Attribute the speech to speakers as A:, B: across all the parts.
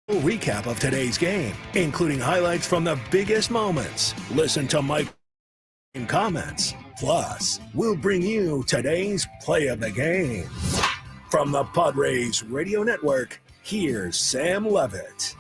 A: Recap of today's game, including highlights from the biggest moments. Listen to Mike and comments. Plus, we'll bring you today's play of the game. From the Padres Radio Network, here's Sam Levitt.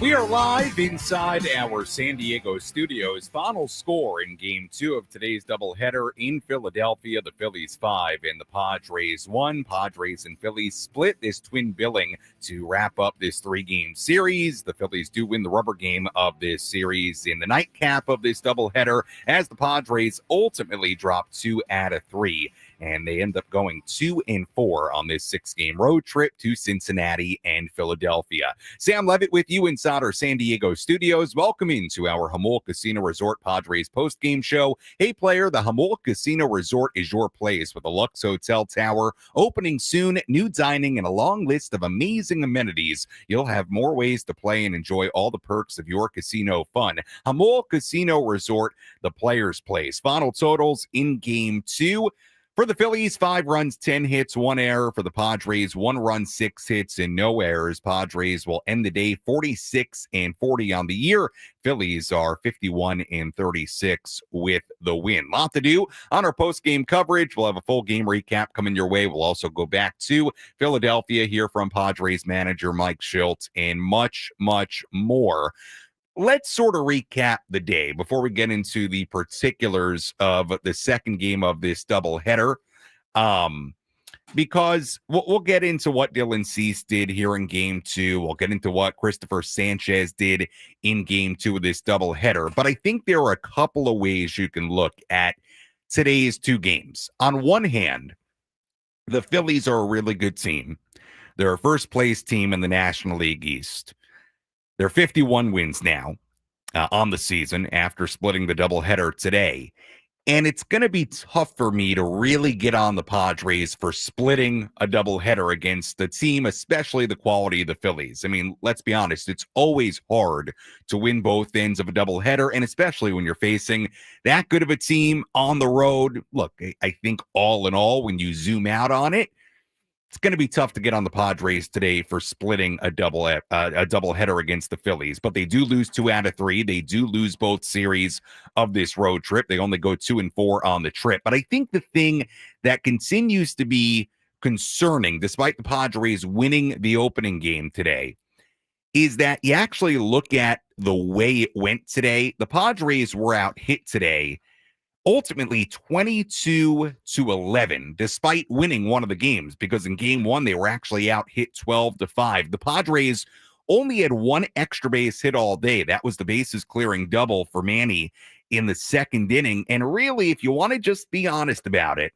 B: We are live inside our San Diego studios. Final score in Game 2 of today's doubleheader in Philadelphia. The Phillies 5 and the Padres 1. Padres and Phillies split this twin billing to wrap up this 3-game series. The Phillies do win the rubber game of this series in the nightcap of this doubleheader as the Padres ultimately drop 2 out of 3. And they end up going 2-4 on this 6-game road trip to Cincinnati and Philadelphia. Sam Levitt with you inside our San Diego studios. Welcome into our Jamul Casino Resort Padres postgame show. Hey, player, the Jamul Casino Resort is your place with a Lux Hotel Tower opening soon, new dining, and a long list of amazing amenities. You'll have more ways to play and enjoy all the perks of your casino fun. Jamul Casino Resort, the player's place. Final totals in Game 2. For the Phillies, 5 runs, 10 hits, 1 error. For the Padres, 1 run, 6 hits, and no errors. Padres will end the day 46-40 on the year. Phillies are 51-36 with the win. Lot to do on our post-game coverage. We'll have a full game recap coming your way. We'll also go back to Philadelphia, hear from Padres manager Mike Shildt, and much, much more. Let's sort of recap the day before we get into the particulars of the second game of this doubleheader, because we'll get into what Dylan Cease did here in Game 2. We'll get into what Christopher Sanchez did in Game 2 of this doubleheader. But I think there are a couple of ways you can look at today's 2 games. On one hand, the Phillies are a really good team. They're a first-place team in the National League East. They're 51 wins now on the season after splitting the doubleheader today. And it's going to be tough for me to really get on the Padres for splitting a doubleheader against the team, especially the quality of the Phillies. I mean, let's be honest, it's always hard to win both ends of a doubleheader, and especially when you're facing that good of a team on the road. Look, I think all in all, when you zoom out on it, it's going to be tough to get on the Padres today for splitting a doubleheader against the Phillies, but they do lose 2 out of 3. They do lose both series of this road trip. They only go 2-4 on the trip. But I think the thing that continues to be concerning, despite the Padres winning the opening game today, is that you actually look at the way it went today. The Padres were out hit today, ultimately 22-11, despite winning one of the games, because in Game 1, they were actually out hit 12-5. The Padres only had 1 extra base hit all day. That was the bases clearing double for Manny in the second inning. And really, if you want to just be honest about it,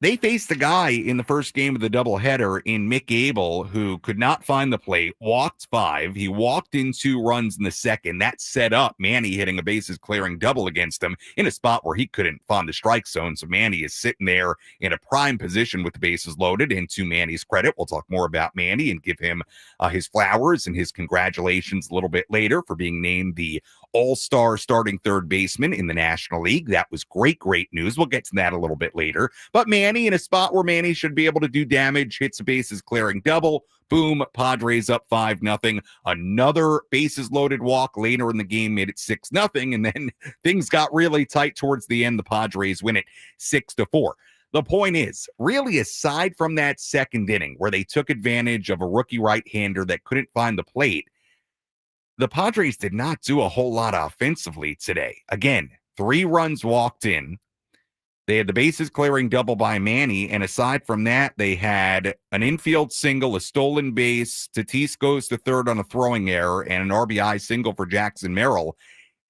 B: they faced a guy in the first game of the doubleheader in Mick Abel who could not find the plate, walked 5. He walked in 2 runs in the second. That set up Manny hitting a bases clearing double against him in a spot where he couldn't find the strike zone. So Manny is sitting there in a prime position with the bases loaded. And to Manny's credit, we'll talk more about Manny and give him his flowers and his congratulations a little bit later for being named the all-star starting third baseman in the National League. That was great news. We'll get to that a little bit later. But Manny, in a spot where Manny should be able to do damage, hits a bases clearing double. Boom, Padres up 5-0. Another bases loaded walk later in the game made it 6-0. And then things got really tight towards the end. The Padres win it 6-4. The point is, really, aside from that second inning where they took advantage of a rookie right-hander that couldn't find the plate, the Padres did not do a whole lot offensively today. Again, 3 runs walked in. They had the bases clearing double by Manny, and aside from that, they had an infield single, a stolen base, Tatis goes to third on a throwing error, and an RBI single for Jackson Merrill.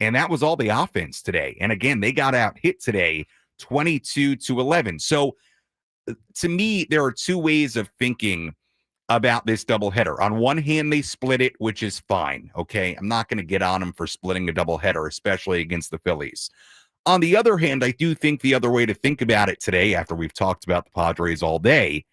B: And that was all the offense today. And again, they got out hit today 22-11. So to me, there are 2 ways of thinking about this doubleheader. On one hand, they split it, which is fine. Okay, I'm not going to get on them for splitting a doubleheader, especially against the Phillies. On the other hand, I do think the other way to think about it today, after we've talked about the Padres all day,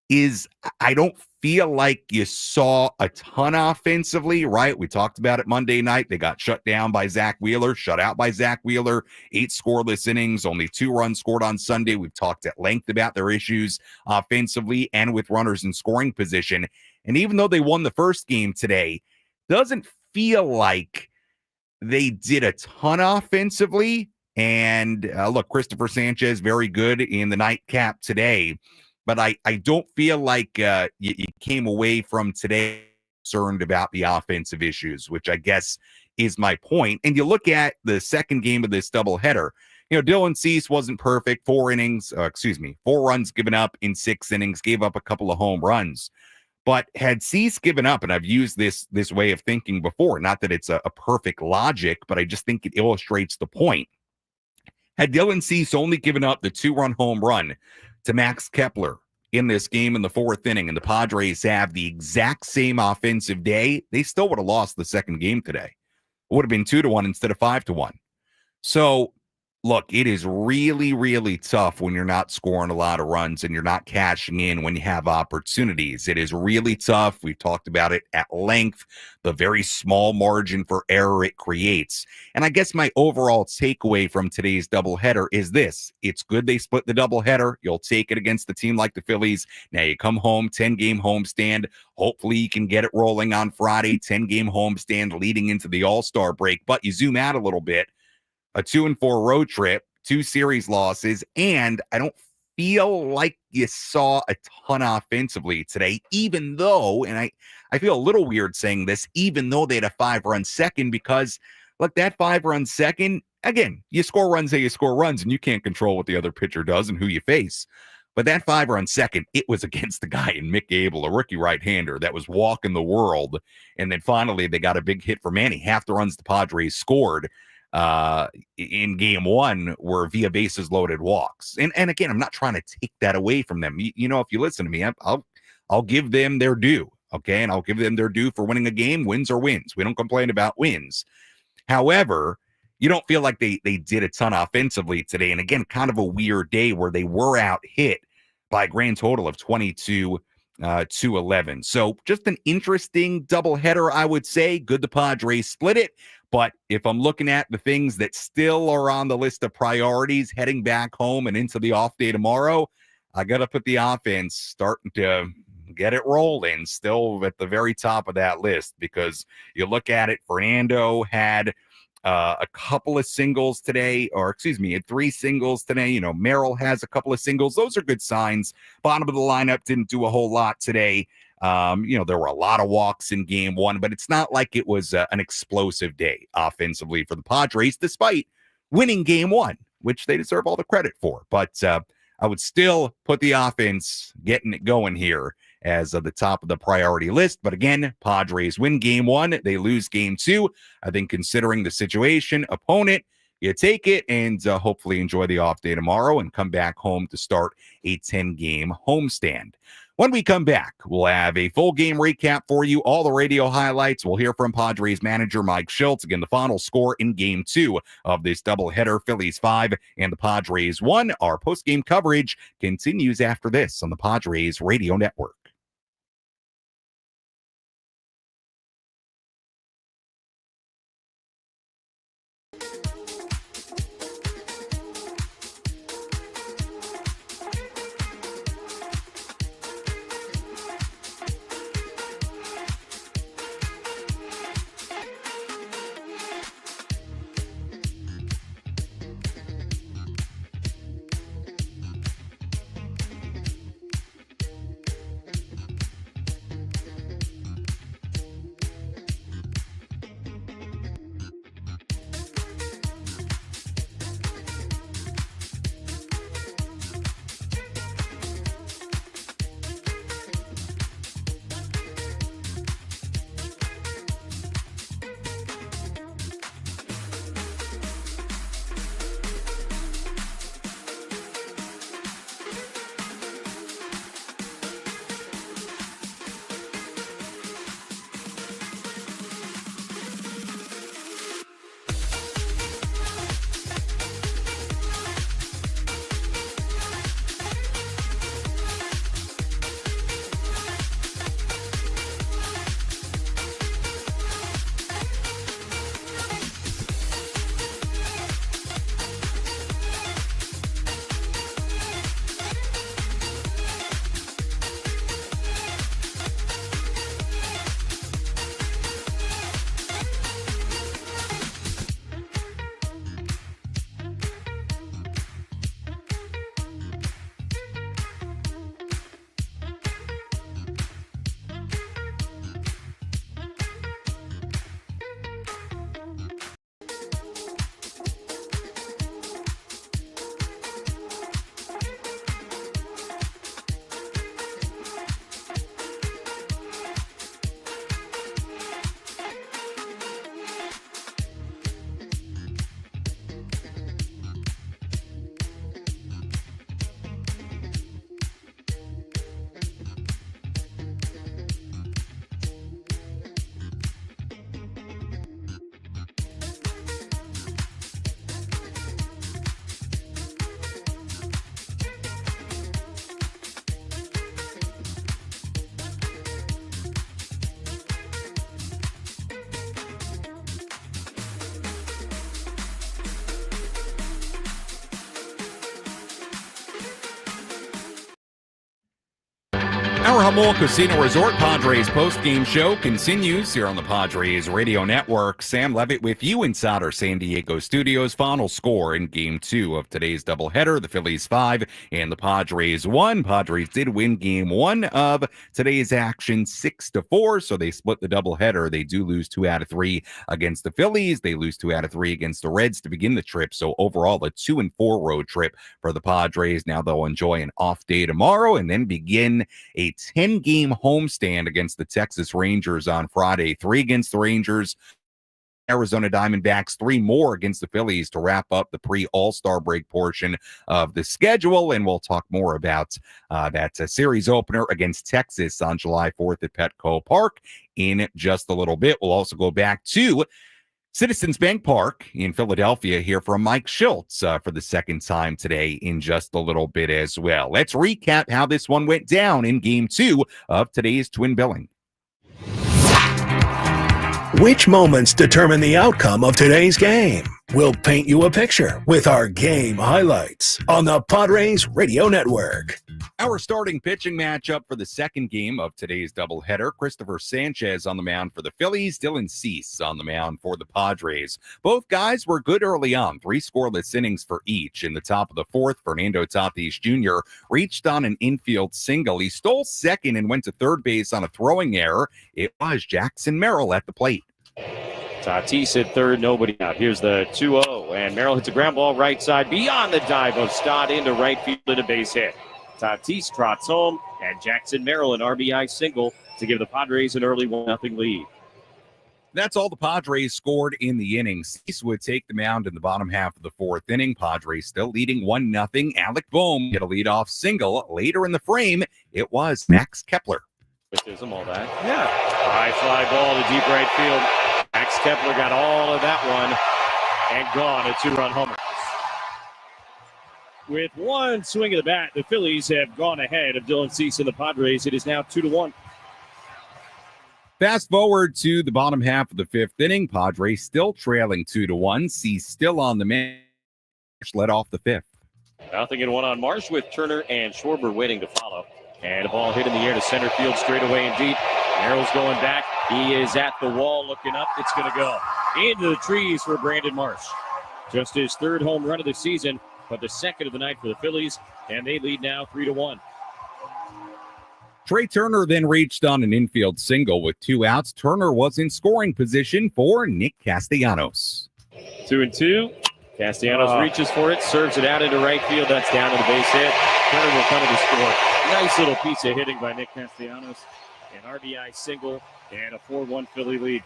B: is I don't feel like you saw a ton offensively, right? We talked about it Monday night. They got shut down by Zach Wheeler, shut out by Zach Wheeler, 8 scoreless innings, only 2 runs scored on Sunday. We've talked at length about their issues offensively and with runners in scoring position. And even though they won the first game today, doesn't feel like they did a ton offensively. And look, Christopher Sanchez, very good in the nightcap today. But I don't feel like you came away from today concerned about the offensive issues, which I guess is my point. And you look at the second game of this doubleheader. Dylan Cease wasn't perfect. 4 runs given up in 6 innings, gave up a couple of home runs. But had Cease given up, and I've used this way of thinking before, not that it's a perfect logic, but I just think it illustrates the point. Had Dylan Cease only given up the 2-run home run to Max Kepler in this game in the 4th inning, and the Padres have the exact same offensive day, they still would have lost the second game today. It would have been 2-1 instead of 5-1. So, look, it is really, really tough when you're not scoring a lot of runs and you're not cashing in when you have opportunities. It is really tough. We've talked about it at length, the very small margin for error it creates. And I guess my overall takeaway from today's doubleheader is this. It's good they split the doubleheader. You'll take it against a team like the Phillies. Now you come home, 10-game homestand. Hopefully you can get it rolling on Friday, 10-game homestand leading into the All-Star break. But you zoom out a little bit. A 2-4 road trip, 2 series losses, and I don't feel like you saw a ton offensively today, even though, and I feel a little weird saying this, even though they had a 5-run second, because, look, that 5-run second, again, you score runs how you score runs, and you can't control what the other pitcher does and who you face. But that 5-run second, it was against the guy in Mick Abel, a rookie right-hander that was walking the world. And then finally, they got a big hit for Manny. Half the runs the Padres scored in game 1 were via bases loaded walks. And again, I'm not trying to take that away from them. If you listen to me, I'll give them their due. Okay. And I'll give them their due for winning a game. Wins are wins. We don't complain about wins. However, you don't feel like they did a ton offensively today. And again, kind of a weird day where they were out hit by a grand total of 22 to 11. So just an interesting doubleheader, I would say. Good the Padres split it. But if I'm looking at the things that still are on the list of priorities heading back home and into the off day tomorrow, I got to put the offense starting to get it rolling still at the very top of that list, because you look at it, Fernando had a couple of singles today, had 3 singles today. Merrill has a couple of singles. Those are good signs. Bottom of the lineup didn't do a whole lot today. There were a lot of walks in game 1, but it's not like it was an explosive day offensively for the Padres, despite winning game 1, which they deserve all the credit for. But I would still put the offense getting it going here as the top of the priority list. But again, Padres win game 1. They lose game 2. I think considering the situation, opponent, you take it and hopefully enjoy the off day tomorrow and come back home to start a 10-game homestand. When we come back, we'll have a full game recap for you, all the radio highlights. We'll hear from Padres manager Mike Shildt. Again, the final score in game 2 of this doubleheader, Phillies 5 and the Padres 1. Our post-game coverage continues after this on the Padres Radio Network. Our Jamul Casino Resort Padres postgame show continues here on the Padres Radio Network. Sam Levitt with you inside our San Diego studios. Final score in Game 2 of today's doubleheader: the Phillies 5 and the Padres 1. Padres did win Game 1 of today's action 6-4, so they split the doubleheader. They do lose 2 out of 3 against the Phillies. They lose 2 out of 3 against the Reds to begin the trip. So overall, a 2-4 road trip for the Padres. Now they'll enjoy an off day tomorrow and then begin a 10-game homestand against the Texas Rangers on Friday. 3 against the Rangers, Arizona Diamondbacks, 3 more against the Phillies to wrap up the pre-All-Star break portion of the schedule. And we'll talk more about that series opener against Texas on July 4th at Petco Park in just a little bit. We'll also go back to Citizens Bank Park in Philadelphia, here from Mike Shildt for the second time today in just a little bit as well. Let's recap how this one went down in Game 2 of today's twin billing.
A: Which moments determine the outcome of today's game? We'll paint you a picture with our game highlights on the Padres Radio Network.
B: Our starting pitching matchup for the second game of today's doubleheader: Christopher Sanchez on the mound for the Phillies, Dylan Cease on the mound for the Padres. Both guys were good early on, 3 scoreless innings for each. In the top of the 4th, Fernando Tatis Jr. reached on an infield single. He stole second and went to third base on a throwing error. It was Jackson Merrill at the plate.
C: Tatis at third, nobody out. Here's the 2-0, and Merrill hits a ground ball right side beyond the dive of Stott into right field and a base hit. Tatis trots home, and Jackson Merrill an RBI single to give the Padres an early 1-0 lead.
B: That's all the Padres scored in the inning. Cease would take the mound in the bottom half of the 4th inning. Padres still leading 1-0. Alec Boehm hit a leadoff single. Later in the frame, it was Max Kepler.
C: All that. Yeah. High fly ball to deep right field. Max Kepler got all of that one and gone. A 2-run homer. With one swing of the bat, the Phillies have gone ahead of Dylan Cease and the Padres. It is now 2-1.
B: Fast forward to the bottom half of the 5th inning. Padres still trailing 2-1. Cease still on the man. Led off the 5th.
C: 0-1 on Marsh with Turner and Schwarber waiting to follow. And a ball hit in the air to center field, straight away and deep. Merrill's going back. He is at the wall looking up. It's going to go into the trees for Brandon Marsh. Just his 3rd home run of the season, but the 2nd of the night for the Phillies, and they lead now 3-1.
B: Trey Turner then reached on an infield single with 2 outs. Turner was in scoring position for Nick Castellanos.
C: 2-2. Castellanos reaches for it, serves it out into right field. That's down to the base hit. Turner will come to the score. Nice little piece of hitting by Nick Castellanos. An RBI single and a 4-1 Philly lead.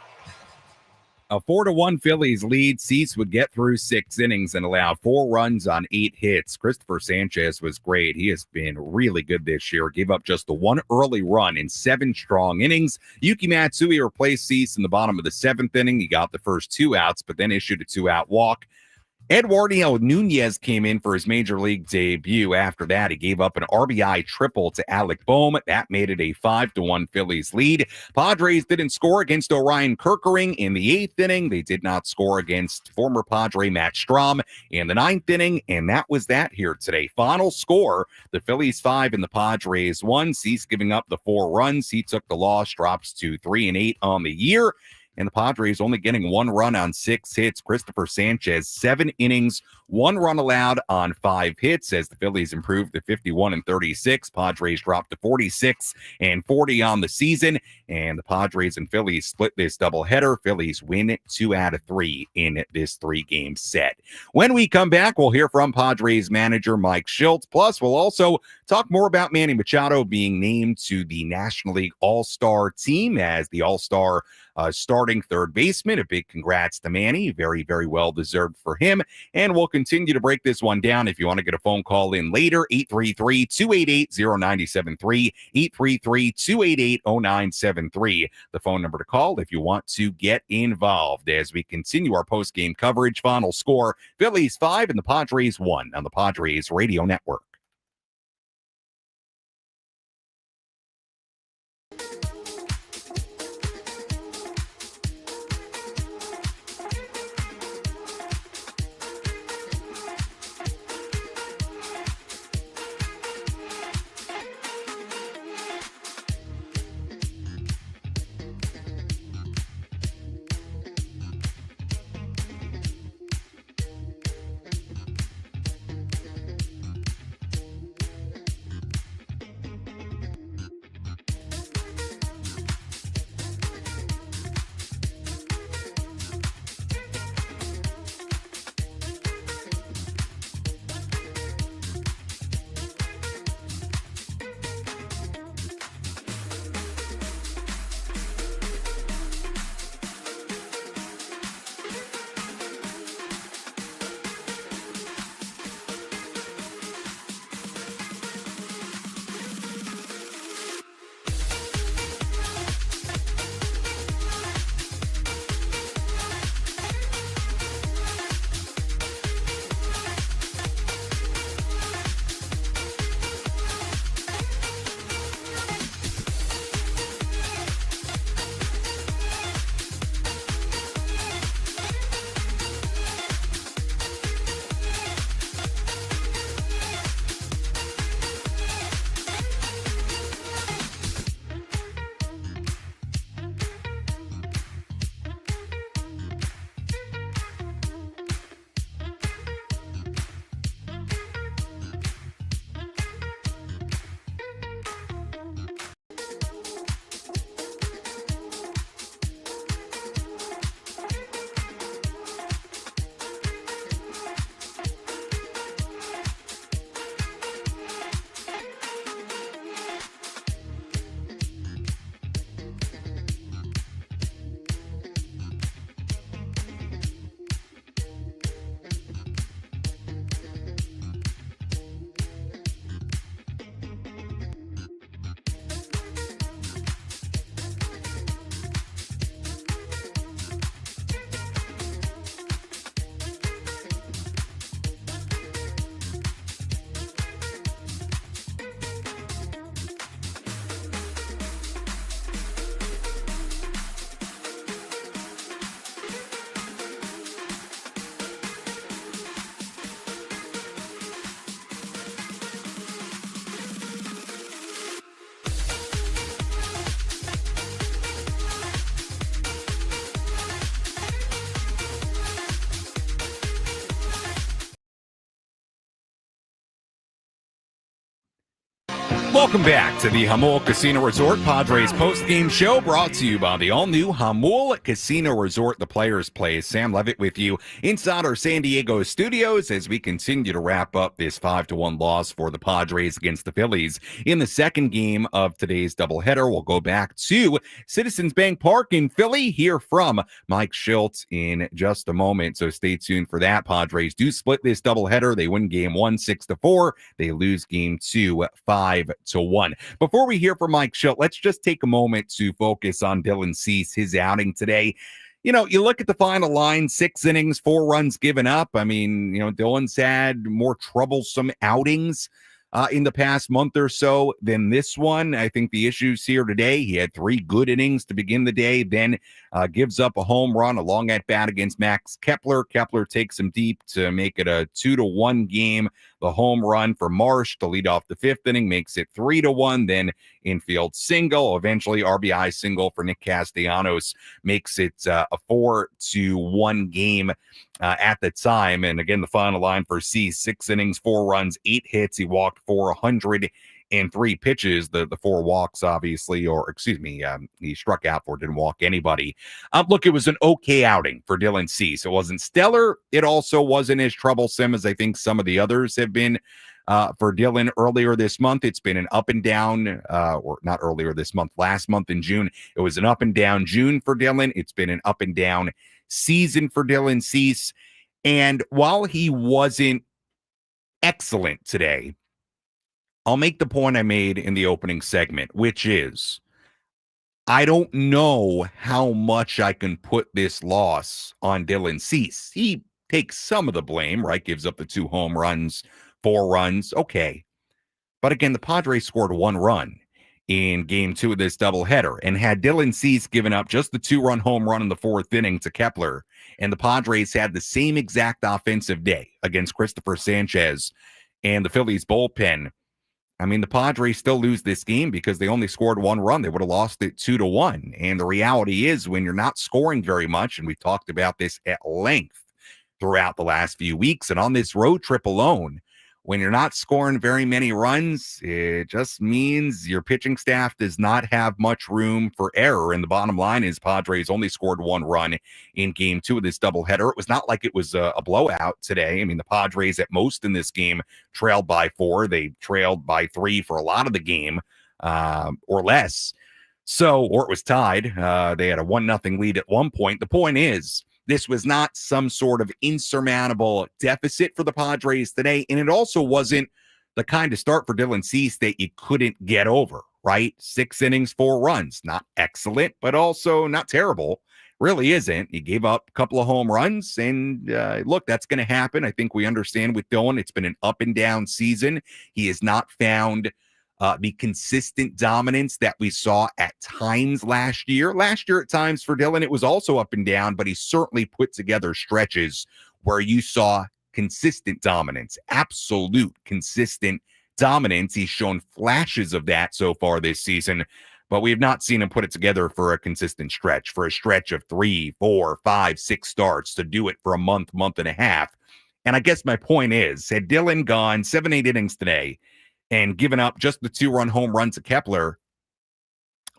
B: A 4-1 Phillies lead. Cease would get through 6 innings and allow 4 runs on 8 hits. Christopher Sanchez was great. He has been really good this year. Gave up just the 1 early run in 7 strong innings. Yuki Matsui replaced Cease in the bottom of the 7th inning. He got the first 2 outs, but then issued a 2-out walk. Eduardo Nunez came in for his major league debut. After that, he gave up an RBI triple to Alec Boehm. That made it a 5-1 Phillies lead. Padres didn't score against Orion Kerkering in the 8th inning. They did not score against former Padre Matt Strahm in the 9th inning, and that was that here today. Final score, the Phillies 5 and the Padres 1. Cease giving up the 4 runs. He took the loss, drops to 3-8 on the year. And the Padres only getting 1 run on 6 hits. Christopher Sanchez, 7 innings, 1 run allowed on 5 hits as the Phillies improved to 51-36. Padres dropped to 46-40 on the season. And the Padres and Phillies split this doubleheader. Phillies win 2 out of 3 in this 3-game set. When we come back, we'll hear from Padres manager Mike Shildt. Plus, we'll also talk more about Manny Machado being named to the National League All-Star team as the All-Star starting third baseman. A big congrats to Manny. Very, very well deserved for him. And we'll continue to break this one down. If you want to get a phone call in later, 833-288-0973, 833-288-0973. The phone number to call if you want to get involved as we continue our post-game coverage. Final score, Phillies 5 and the Padres 1 on the Padres Radio Network. Welcome back to the Jamul Casino Resort Padres postgame show, brought to you by the all-new Jamul Casino Resort, the Players' Place. Sam Levitt with you inside our San Diego studios as we continue to wrap up this 5-1 loss for the Padres against the Phillies. In the second game of today's doubleheader, we'll go back to Citizens Bank Park in Philly, hear from Mike Shildt in just a moment, so stay tuned for that. Padres do split this doubleheader. They win game 1 6-4. They lose game 2 5-1. Before we hear from Mike Shildt, let's just take a moment to focus on Dylan Cease, his outing today. You know, you look at the final line, 6 innings, 4 runs given up. I mean, you know, Dylan's had more troublesome outings in the past month or so than this one. I think the issues here today, he had 3 good innings to begin the day, then gives up a home run, a long at bat against Max Kepler. Kepler takes him deep to make it a 2-1 game. The home run for Marsh to lead off the 5th inning makes it 3-1. Then infield single, eventually RBI single for Nick Castellanos makes it a 4-1 game at the time. And again, the final line for C, 6 innings, 4 runs, 8 hits. He walked 403 pitches. The 4 walks, obviously, or excuse me, he struck out for, didn't walk anybody. Look, it was an okay outing for Dylan Cease. It wasn't stellar. It also wasn't as troublesome as I think some of the others have been for Dylan earlier this month. It's been an up and down, or not earlier this month, last month in June. It was an up and down June for Dylan. It's been an up and down season for Dylan Cease. And while he wasn't excellent today, I'll make the point I made in the opening segment, which is I don't know how much I can put this loss on Dylan Cease. He takes some of the blame, right? Gives up the 2 home runs, 4 runs. Okay. But again, the Padres scored 1 run in game 2 of this doubleheader. And had Dylan Cease given up just the 2-run home run in the 4th inning to Kepler, and the Padres had the same exact offensive day against Christopher Sanchez and the Phillies bullpen, I mean, the Padres still lose this game because they only scored 1 run. They would have lost it 2-1. And the reality is, when you're not scoring very much, and we've talked about this at length throughout the last few weeks and on this road trip alone, when you're not scoring very many runs, it just means your pitching staff does not have much room for error. And the bottom line is Padres only scored 1 run in game 2 of this doubleheader. It was not like it was a blowout today. I mean, the Padres at most in this game trailed by 4. They trailed by 3 for a lot of the game, or less. So, or it was tied. They had a 1-0 lead at one point. The point is, this was not some sort of insurmountable deficit for the Padres today, and it also wasn't the kind of start for Dylan Cease that you couldn't get over, right? 6 innings, 4 runs. Not excellent, but also not terrible. Really isn't. He gave up a couple of home runs, and look, that's going to happen. I think we understand with Dylan, it's been an up and down season. He has not found the consistent dominance that we saw at times last year. Last year at times for Dylan, it was also up and down, but he certainly put together stretches where you saw consistent dominance, absolute consistent dominance. He's shown flashes of that so far this season, but we have not seen him put it together for a consistent stretch, for a stretch of 3, 4, 5, 6 starts, to do it for a month, month and a half. And I guess my point is, had Dylan gone 7, 8 innings today and given up just the 2-run home run to Kepler,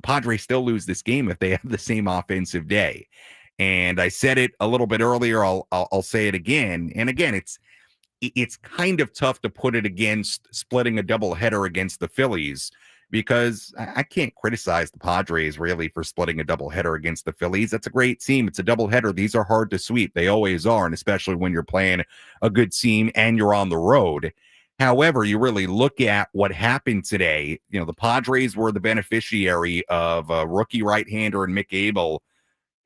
B: Padres still lose this game if they have the same offensive day. And I said it a little bit earlier. I'll say it again. And again, it's kind of tough to put it against splitting a doubleheader against the Phillies, because I can't criticize the Padres really for splitting a doubleheader against the Phillies. That's a great team. It's a doubleheader. These are hard to sweep. They always are, and especially when you're playing a good team and you're on the road. However, you really look at what happened today. You know, the Padres were the beneficiary of a rookie right-hander in Mick Abel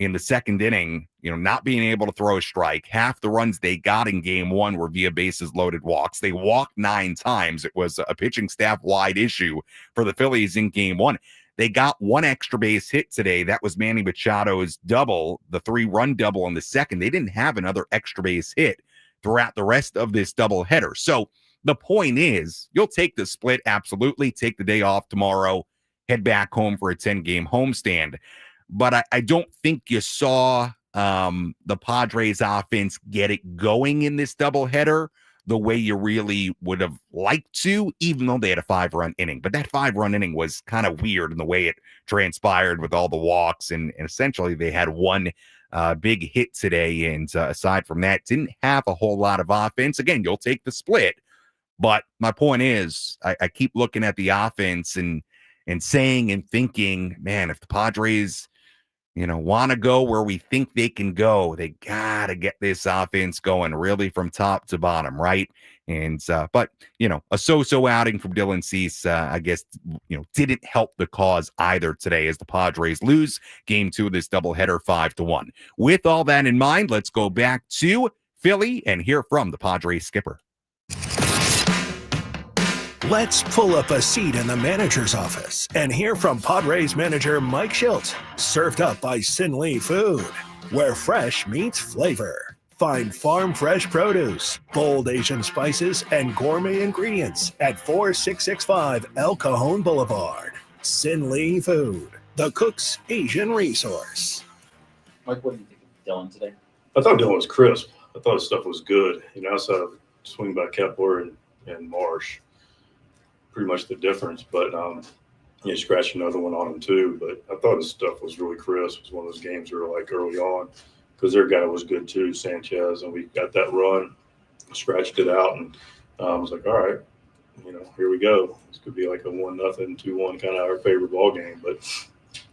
B: in the 2nd inning, you know, not being able to throw a strike. Half the runs they got in game 1 were via bases loaded walks. They walked 9 times. It was a pitching staff wide issue for the Phillies in game 1. They got 1 extra base hit today. That was Manny Machado's double, the 3-run double in the 2nd. They didn't have another extra base hit throughout the rest of this doubleheader. So the point is, you'll take the split, absolutely. Take the day off tomorrow, head back home for a 10-game homestand. But I don't think you saw the Padres offense get it going in this doubleheader the way you really would have liked to, even though they had a 5-run inning. But that 5-run inning was kind of weird in the way it transpired with all the walks. And essentially, they had one big hit today. And aside from that, didn't have a whole lot of offense. Again, you'll take the split. But my point is, I keep looking at the offense and saying and thinking, man, if the Padres want to go where we think they can go, they got to get this offense going really from top to bottom, right? And, but, a so-so outing from Dylan Cease, I guess, didn't help the cause either today as the Padres lose game 2 of this doubleheader 5-1. With all that in mind, let's go back to Philly and hear from the Padres skipper.
A: Let's pull up a seat in the manager's office and hear from Padres manager Mike Shildt, served up by Sin Lee Food, where fresh meets flavor. Find farm fresh produce, bold Asian spices, and gourmet ingredients at 4665 El Cajon Boulevard. Sin Lee Food, the cook's Asian resource.
D: Mike, what do you think of Dylan today?
E: I thought Dylan was crisp. I thought his stuff was good. Outside of swing by Kepler and Marsh, pretty much the difference. But he scratched another one on him too. But I thought his stuff was really crisp. It was one of those games where like early on, because their guy was good too, Sanchez, and we got that run, scratched it out, and I was like, all right, here we go. This could be like a 1-0, 2-1 kind of our favorite ball game. But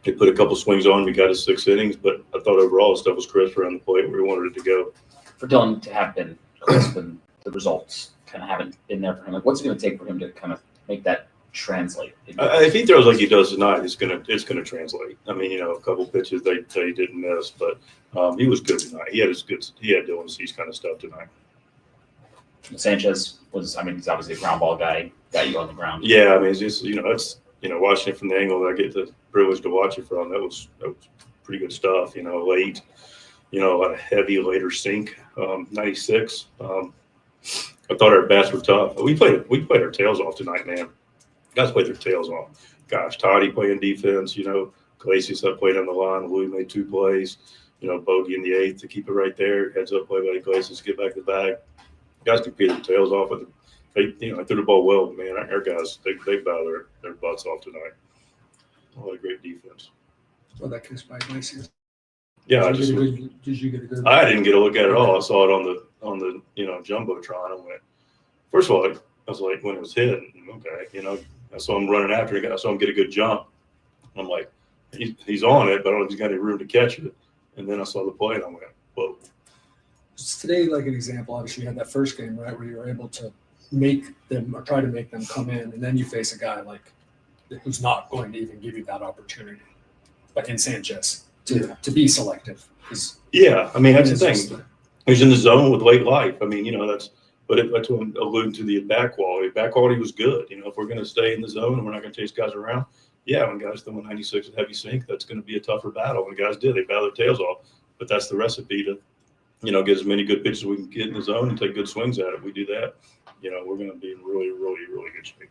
E: they put a couple swings on. We got his 6 innings, but I thought overall his stuff was crisp around the plate where we wanted it to go.
D: For Dylan to have been crisp and the results kind of haven't been there for him, like what's it going to take for him to kind of make that translate?
E: If he throws like he does tonight, it's gonna translate. I mean, a couple pitches they didn't miss, but he was good tonight. He had Dylan Cease kind of stuff tonight.
D: Sanchez was, he's obviously a ground ball guy, got you on the ground.
E: Yeah, it's just that's watching it from the angle that I get the privilege to watch it from. That was pretty good stuff. Late, a lot of heavy later sink. 96. I thought our bats were tough. We played our tails off tonight, man. Guys played their tails off. Gosh, Toddy playing defense. Iglesias played on the line. Louis made 2 plays. Bogey in the 8th to keep it right there. Heads up play by Iglesias, get back to the bag. Guys competed their tails off. They threw the ball well, but man, our guys they battled their butts off tonight. A lot of great defense.
F: Well, that catch by Iglesias.
E: Yeah,
F: Did you get a good?
E: I didn't get a look at it at all. I saw it on the jumbotron. I went. First of all, I was like, when it was hit, okay, I saw him running after it. I saw him get a good jump. I'm like, he's on it, but I don't know if he's got any room to catch it. And then I saw the play, and I went, whoa.
F: Is today like an example? Obviously, you had that first game, right, where you were able to make them or try to make them come in, and then you face a guy like who's not going to even give you that opportunity, like in Sanchez, to be selective.
E: Yeah, that's the thing. He's in the zone with late life. That's. But that's what I'm alluding to, the bat quality. Bat quality was good. If we're going to stay in the zone and we're not going to chase guys around, when guys throw 96 at heavy sink, that's going to be a tougher battle. And guys did. They battled their tails off. But that's the recipe to, get as many good pitches as we can get in the zone and take good swings at it. If we do that, we're going to be in really, really, really good shape.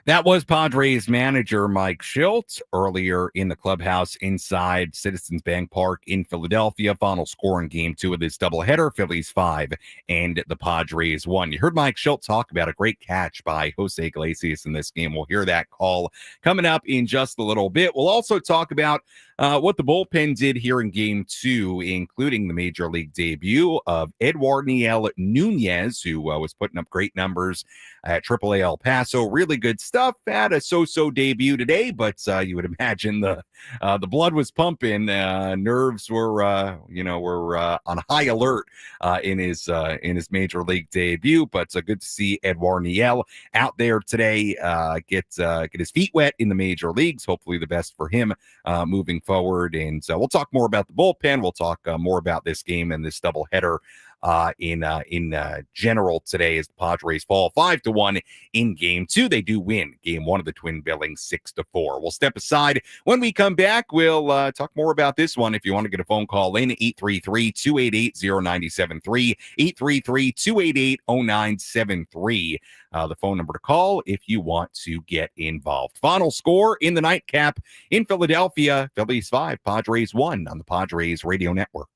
B: That was Padres manager Mike Shildt earlier in the clubhouse inside Citizens Bank Park in Philadelphia. Final score in game 2 of this doubleheader, Phillies 5 and the Padres 1. You heard Mike Shildt talk about a great catch by Jose Iglesias in this game. We'll hear that call coming up in just a little bit. We'll also talk about what the bullpen did here in game 2, including the major league debut of Edwarniel Nunez, who was putting up great numbers at AAA El Paso. Really good stuff. Had a so-so debut today, but you would imagine the blood was pumping. Nerves were on high alert in his major league debut. But good to see Edwarniel out there today. Get his feet wet in the major leagues. Hopefully, the best for him moving forward. And we'll talk more about the bullpen. We'll talk more about this game and this doubleheader in general today as the Padres fall 5-1 in game 2. They do win game 1 of the Twin Billings 6-4. We'll step aside. When we come back, we'll talk more about this one. If you want to get a phone call in, 833-288-0973, 833-288-0973. The phone number to call if you want to get involved. Final score in the nightcap in Philadelphia, Phillies 5, Padres 1 on the Padres Radio Network.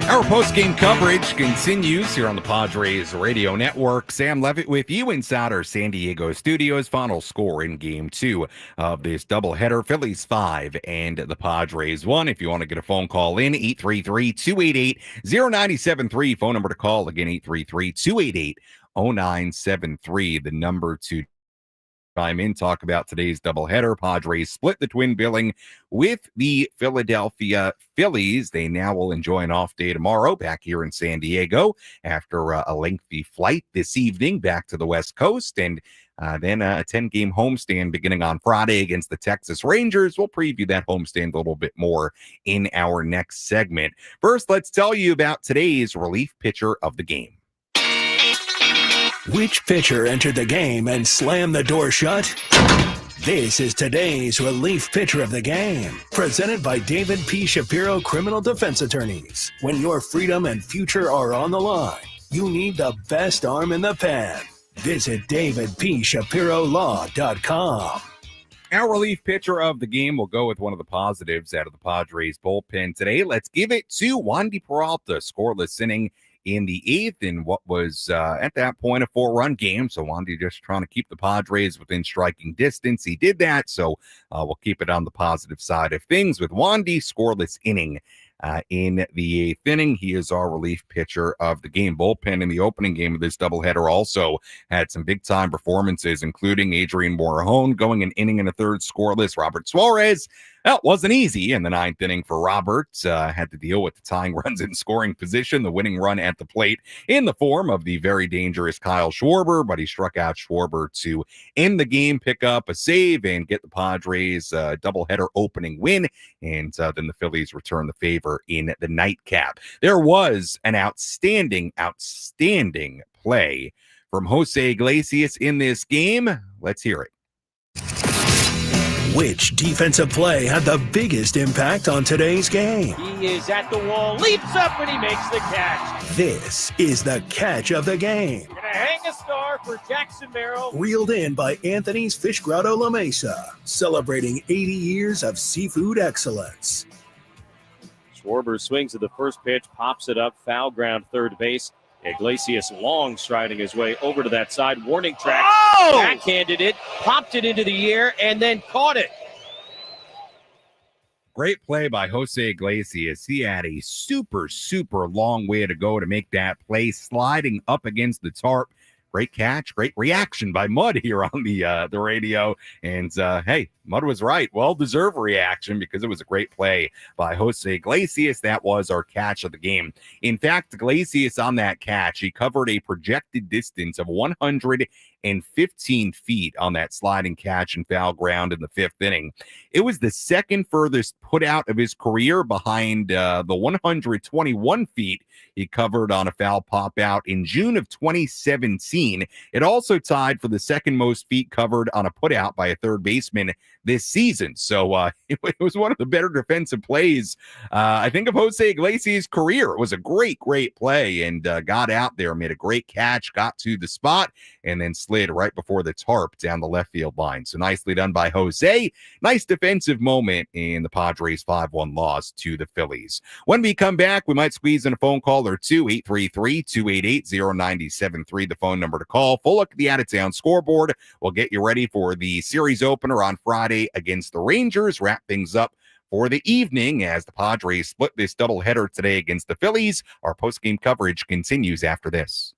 B: Our post-game coverage continues here on the Padres Radio Network. Sam Levitt with you inside our San Diego studios. Final score in Game 2 of this doubleheader. Phillies 5 and the Padres 1. If you want to get a phone call in, 833-288-0973. Phone number to call, again, 833-288-0973. The number to chime in, talk about today's doubleheader. Padres split the twin billing with the Philadelphia Phillies. They now will enjoy an off day tomorrow back here in San Diego after a lengthy flight this evening back to the West Coast, and then a 10-game homestand beginning on Friday against the Texas Rangers. We'll preview that homestand a little bit more in our next segment. First, let's tell you about today's relief pitcher of the game.
A: Which pitcher entered the game and slammed the door shut? This is today's relief pitcher of the game, presented by David P. Shapiro Criminal Defense Attorneys. When your freedom and future are on the line, you need the best arm in the pen. Visit davidpshapirolaw.com.
B: Our relief pitcher of the game will go with one of the positives out of the Padres bullpen today. Let's give it to Wandy Peralta, scoreless inning in the 8th in what was at that point a 4-run game. So Wandy just trying to keep the Padres within striking distance. He did that, so we'll keep it on the positive side of things with Wandy, scoreless inning in the 8th inning. He is our relief pitcher of the game. Bullpen in the opening game of this doubleheader also had some big-time performances, including Adrian Morejon going an inning and a third scoreless. Robert Suarez, well, wasn't easy in the 9th inning for Robert. Had to deal with the tying runs in scoring position, the winning run at the plate in the form of the very dangerous Kyle Schwarber, but he struck out Schwarber to end the game, pick up a save, and get the Padres doubleheader opening win, and then the Phillies return the favor in the nightcap. There was an outstanding play from Jose Iglesias in this game. Let's hear it.
A: Which defensive play had the biggest impact on today's game?
C: He is at the wall, leaps up, and he makes the catch.
A: This is the catch of the game.
C: Gonna hang a star for Jackson Merrill.
A: Reeled in by Anthony's Fish Grotto La Mesa, celebrating 80 years of seafood excellence.
C: Schwarber swings at the first pitch, pops it up, foul ground, third base. Iglesias long striding his way over to that side. Warning track. Backhanded it, popped it into the air, and then caught it.
B: Great play by Jose Iglesias. He had a super long way to go to make that play, sliding up against the tarp. Great catch, great reaction by Mud here on the radio. And hey, Mud was right. Well-deserved reaction because it was a great play by Jose Iglesias. That was our catch of the game. In fact, Iglesias on that catch, he covered a projected distance of 115 feet on that sliding catch and foul ground in the 5th inning. It was the second furthest put out of his career behind the 121 feet he covered on a foul pop out in June of 2017. It also tied for the second most feet covered on a put out by a third baseman this season. So it was one of the better defensive plays, I think, of Jose Iglesias' career. It was a great play, and got out there, made a great catch, got to the spot, and then slid right before the tarp down the left field line. So nicely done by Jose. Nice defensive moment in the Padres' 5-1 loss to the Phillies. When we come back, we might squeeze in a phone call or two. 833-288-0973, the phone number to call. Full look at the out-of-town scoreboard. We'll get you ready for the series opener on Friday against the Rangers. Wrap things up for the evening as the Padres split this doubleheader today against the Phillies. Our post-game coverage continues after this.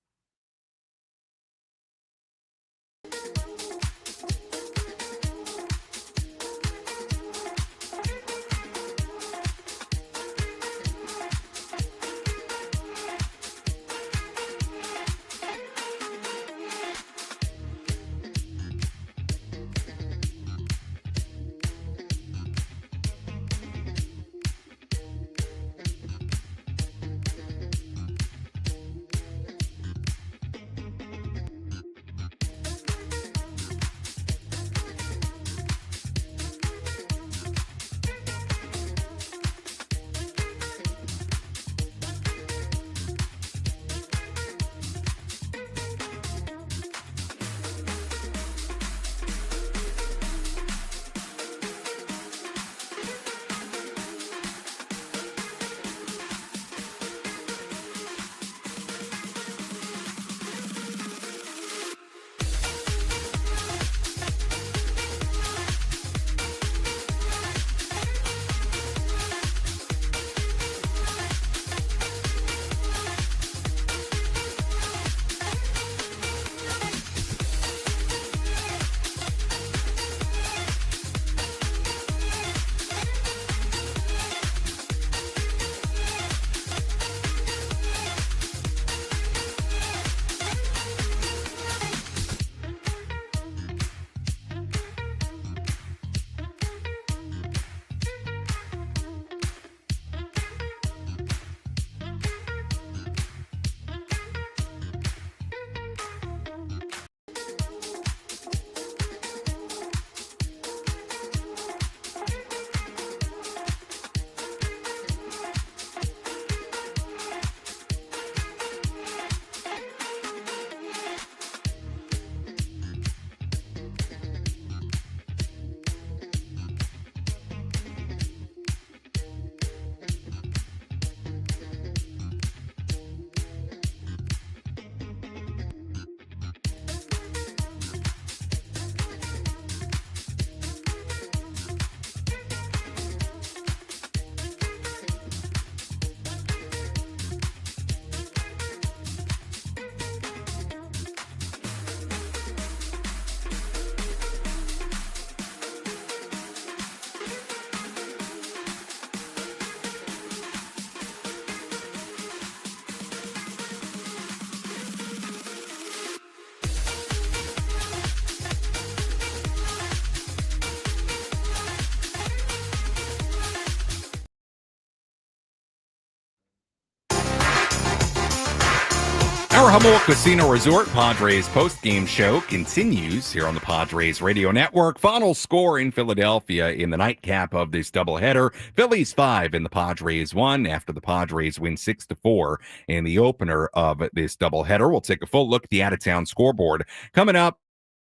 B: Our Jamul Casino Resort Padres postgame show continues here on the Padres Radio Network. Final score in Philadelphia in the nightcap of this doubleheader. Phillies 5 and the Padres 1 after the Padres win 6-4 in the opener of this doubleheader. We'll take a full look at the out-of-town scoreboard. Coming up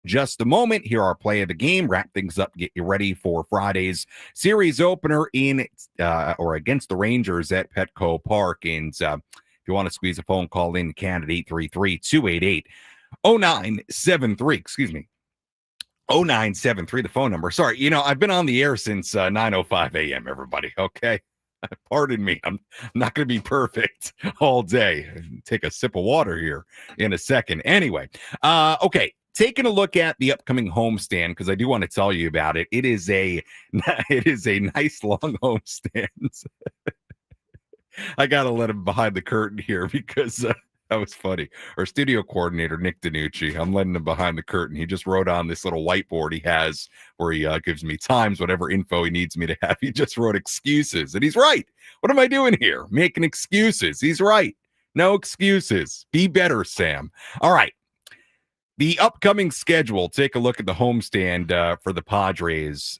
B: just a moment, here our play of the game. Wrap things up, get you ready for Friday's series opener in or against the Rangers at Petco Park. And if you want to squeeze a phone call in, candidate 833-288-0973. Excuse me. 0973, the phone number. Sorry, I've been on the air since 9:05 a.m., everybody. Okay. Pardon me. I'm not going to be perfect all day. Take a sip of water here in a second. Anyway, okay. Taking a look at the upcoming homestand, because I do want to tell you about it. It is a nice long homestand. I got to let him behind the curtain here because that was funny. Our studio coordinator, Nick DiNucci, I'm letting him behind the curtain. He just wrote on this little whiteboard he has where he gives me times, whatever info he needs me to have. He just wrote excuses. And he's right. What am I doing here? Making excuses. He's right. No excuses. Be better, Sam. All right. The upcoming schedule. Take a look at the homestand for the Padres.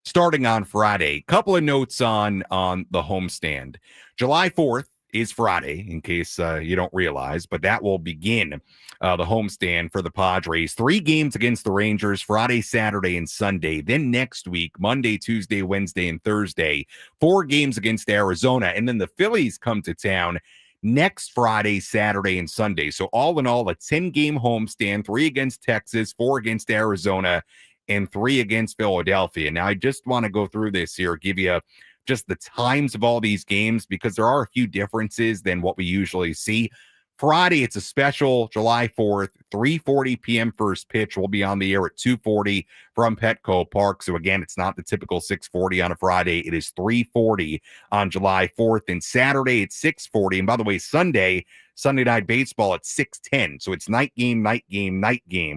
B: Starting on Friday. Couple of notes on the homestand. July 4th is Friday, in case you don't realize, but that will begin the homestand for the Padres. 3 games against the Rangers, Friday, Saturday, and Sunday. Then next week, Monday, Tuesday, Wednesday, and Thursday, 4 games against Arizona. And then the Phillies come to town next Friday, Saturday, and Sunday. So all in all, a 10-game homestand, 3 against Texas, 4 against Arizona, and 3 against Philadelphia. Now, I just want to go through this here, give you just the times of all these games, because there are a few differences than what we usually see. Friday, it's a special July 4th, 3:40 p.m. first pitch. We'll be on the air at 2:40 from Petco Park. So again, it's not the typical 6:40 on a Friday. It is 3:40 on July 4th. And Saturday, it's 6:40. And by the way, Sunday Night Baseball at 6:10. So it's night game,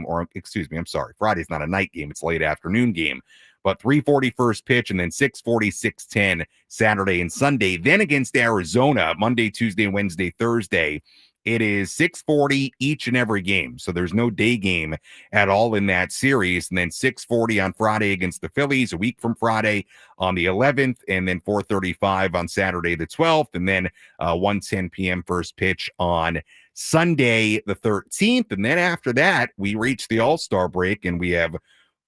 B: or excuse me, I'm sorry. Friday's not a night game. It's a late afternoon game. But 3:40 first pitch, and then 6:40, 6:10 Saturday and Sunday. Then against Arizona, Monday, Tuesday, Wednesday, Thursday, it is 6:40 each and every game. So there's no day game at all in that series. And then 6:40 on Friday against the Phillies, a week from Friday on the 11th, and then 4:35 on Saturday the 12th, and then 1:10 p.m. first pitch on Sunday the 13th. And then after that, we reach the All-Star break, and we have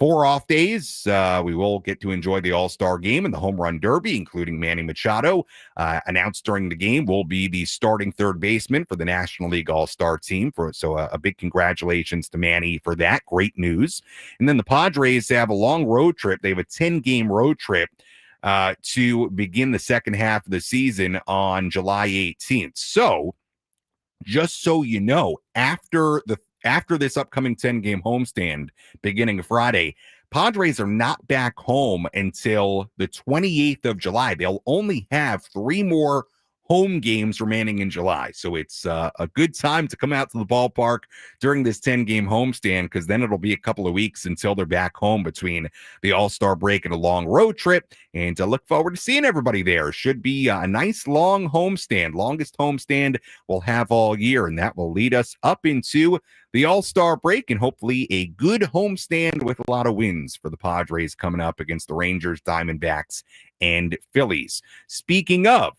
B: 4 off days. We will get to enjoy the All-Star game and the Home Run Derby, including Manny Machado. Announced during the game will be the starting third baseman for the National League All-Star team. So a big congratulations to Manny for that. Great news. And then the Padres have a long road trip. They have a 10-game road trip to begin the second half of the season on July 18th. So just so you know, after this upcoming 10-game homestand beginning Friday, Padres are not back home until the 28th of July. They'll only have 3 more home games remaining in July. So it's a good time to come out to the ballpark during this 10-game homestand, because then it'll be a couple of weeks until they're back home between the All-Star break and a long road trip. And look forward to seeing everybody there. Should be a nice long homestand, longest homestand we'll have all year. And that will lead us up into the All-Star break and hopefully a good homestand with a lot of wins for the Padres coming up against the Rangers, Diamondbacks, and Phillies. Speaking of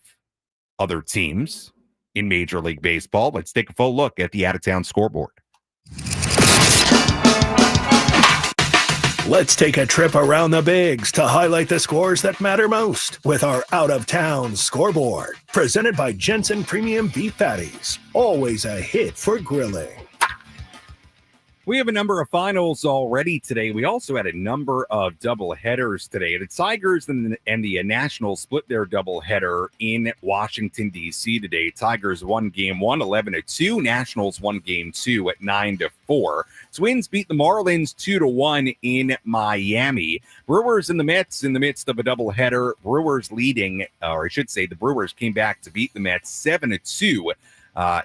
B: other teams in Major League Baseball, let's take a full look at the out-of-town scoreboard.
A: Let's take a trip around the bigs to highlight the scores that matter most with our out-of-town scoreboard. Presented by Jensen Premium Beef Patties. Always a hit for grilling.
B: We have a number of finals already today. We also had a number of double headers today. The Tigers and the Nationals split their double header in Washington, D.C. today. Tigers won game 1, 11-2. Nationals won game 2 at 9-4. Twins beat the Marlins 2-1 in Miami. Brewers and the Mets in the midst of a double header. Brewers leading, or I should say the Brewers came back to beat the Mets 7-2.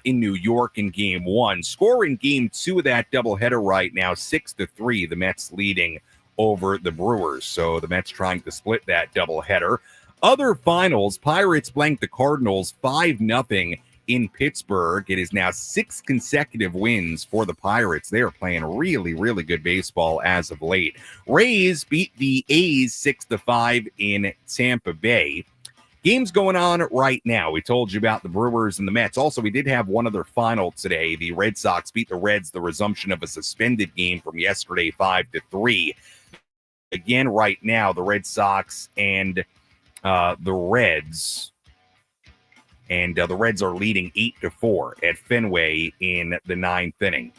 B: In New York in game 1. Score in game 2 of that doubleheader right now, 6-3. The Mets leading over the Brewers. So the Mets trying to split that doubleheader. Other finals, Pirates blanked the Cardinals 5-0 in Pittsburgh. It is now 6 consecutive wins for the Pirates. They are playing really, really good baseball as of late. Rays beat the A's 6-5 in Tampa Bay. Games going on right now. We told you about the Brewers and the Mets. Also, we did have one other final today. The Red Sox beat the Reds, the resumption of a suspended game from yesterday, 5-3. Again, right now, the Red Sox and the Reds. And the Reds are leading 8-4 at Fenway in the 9th inning.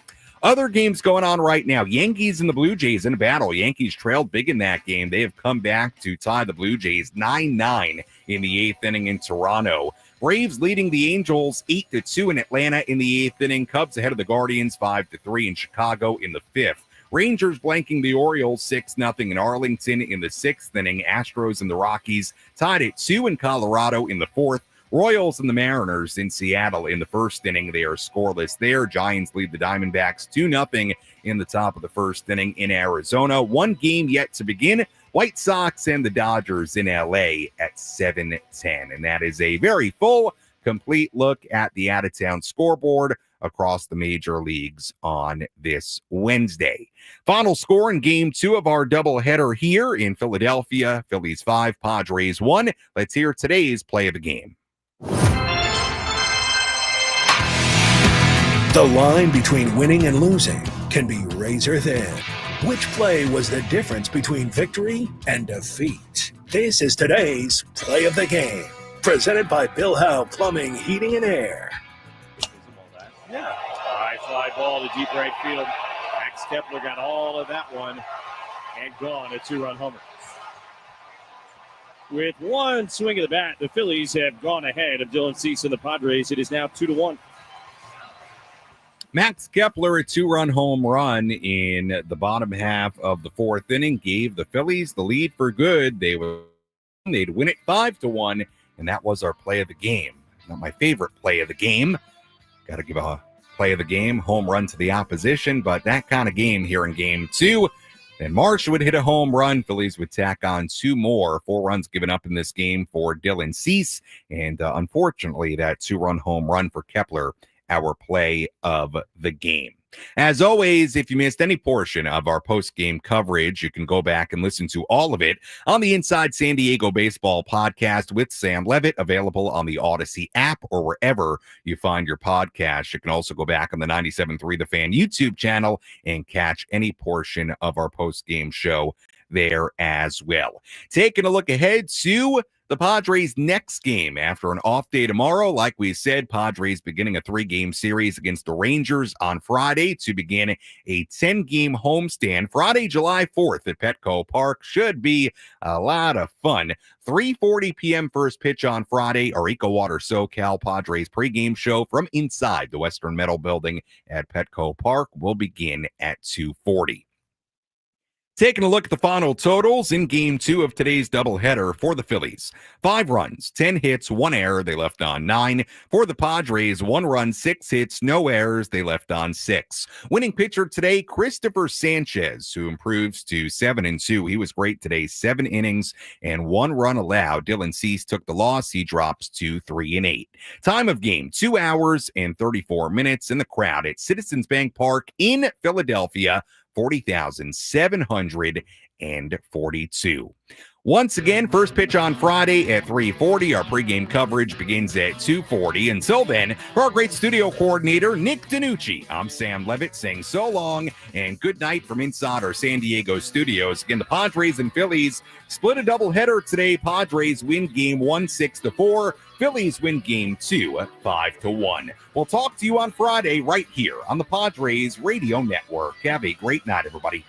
B: Other games going on right now. Yankees and the Blue Jays in a battle. Yankees trailed big in that game. They have come back to tie the Blue Jays 9-9 in the 8th inning in Toronto. Braves leading the Angels 8-2 in Atlanta in the 8th inning. Cubs ahead of the Guardians 5-3 in Chicago in the 5th. Rangers blanking the Orioles 6-0 in Arlington in the 6th inning. Astros and the Rockies tied at 2 in Colorado in the 4th. Royals and the Mariners in Seattle in the 1st inning. They are scoreless there. Giants lead the Diamondbacks 2-0 in the top of the 1st inning in Arizona. One game yet to begin. White Sox and the Dodgers in LA at 7-10. And that is a very full, complete look at the out-of-town scoreboard across the major leagues on this Wednesday. Final score in game 2 of our doubleheader here in Philadelphia. Phillies 5, Padres 1. Let's hear today's play of the game.
A: The line between winning and losing can be razor thin. Which play was the difference between victory and defeat? This is today's play of the game, presented by Bill Howe Plumbing, Heating, and Air.
C: Yeah. High fly ball to deep right field. Max Kepler got all of that one and gone. A 2-run homer. With one swing of the bat, the Phillies have gone ahead of Dylan Cease and the Padres. It is now 2-1.
B: Max Kepler, a 2-run home run in the bottom half of the 4th inning, gave the Phillies the lead for good. They'd win it 5-1, and that was our play of the game. Not my favorite play of the game. Got to give a play of the game, home run to the opposition, but that kind of game here in game 2. Then Marsh would hit a home run. Phillies would tack on 2 more. 4 runs given up in this game for Dylan Cease. And unfortunately, that 2-run home run for Kepler, our play of the game. As always, if you missed any portion of our post-game coverage, you can go back and listen to all of it on the Inside San Diego Baseball podcast with Sam Levitt, available on the Odyssey app or wherever you find your podcast. You can also go back on the 97.3 The Fan YouTube channel and catch any portion of our post-game show there as well. Taking a look ahead to the Padres' next game after an off day tomorrow. Like we said, Padres beginning a 3-game series against the Rangers on Friday to begin a 10-game homestand Friday, July 4th at Petco Park. Should be a lot of fun. 3:40 p.m. first pitch on Friday. Our EcoWater SoCal Padres pregame show from inside the Western Metal Building at Petco Park will begin at 2:40. Taking a look at the final totals in game 2 of today's doubleheader for the Phillies. 5 runs, 10 hits, 1 error. They left on 9. For the Padres, 1 run, 6 hits, no errors. They left on 6. Winning pitcher today, Christopher Sanchez, who improves to 7-2. He was great today, 7 innings and 1 run allowed. Dylan Cease took the loss. He drops to 3-8. Time of game, 2 hours and 34 minutes. In the crowd at Citizens Bank Park in Philadelphia, 40,742. Once again, first pitch on Friday at 3:40. Our pregame coverage begins at 2:40. Until then, for our great studio coordinator, Nick Danucci, I'm Sam Levitt saying so long and good night from inside our San Diego studios. Again, the Padres and Phillies split a doubleheader today. Padres win game 1 6-4. Phillies win game 2 5-1. We'll talk to you on Friday right here on the Padres Radio Network. Have a great night, everybody.